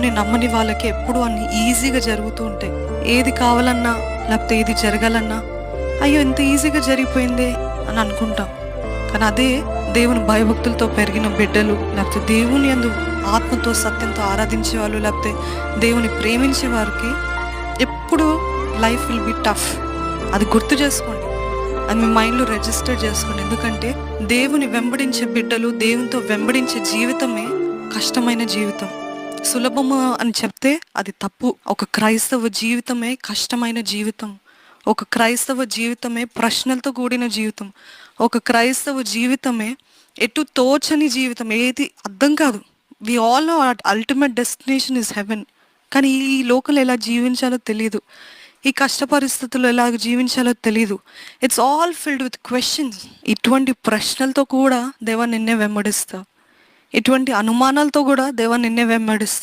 దేవుని నమ్మని వాళ్ళకి ఎప్పుడు అన్ని ఈజీగా జరుగుతూ ఉంటాయి. ఏది కావాలన్నా లేకపోతే ఏది జరగాలన్నా అయ్యో ఎంత ఈజీగా జరిగిపోయిందే అని అనుకుంటాం. కానీ అదే దేవుని భయభక్తులతో పెరిగిన బిడ్డలు, లేకపోతే దేవుని యందు ఆత్మతో సత్యంతో ఆరాధించే వాళ్ళు, లేకపోతే దేవుని ప్రేమించే వారికి ఎప్పుడు లైఫ్ విల్ బి టఫ్. అది గుర్తు చేసుకోండి, అది మీ మైండ్లో రిజిస్టర్ చేసుకోండి. ఎందుకంటే దేవుని వెంబడించే బిడ్డలు, దేవునితో వెంబడించే జీవితమే కష్టమైన జీవితం. సులభము అని చెప్తే అది తప్పు. ఒక క్రైస్తవ జీవితమే కష్టమైన జీవితం. ఒక క్రైస్తవ జీవితమే ప్రశ్నలతో కూడిన జీవితం. ఒక క్రైస్తవ జీవితమే ఎటు తోచని జీవితం, ఏది అర్థం కాదు. We all know ultimate destination is heaven. కానీ ఈ లోకంలో ఎలా జీవించాలో తెలియదు, ఈ కష్ట పరిస్థితుల్లో ఎలా జీవించాలో తెలియదు. It's all filled with questions. ఇటువంటి ప్రశ్నలతో కూడా దేవా నిన్నే వెంబడిస్తా, ఇటువంటి అనుమానాలతో కూడా దేవా నిన్నే వెంబడిస్తా.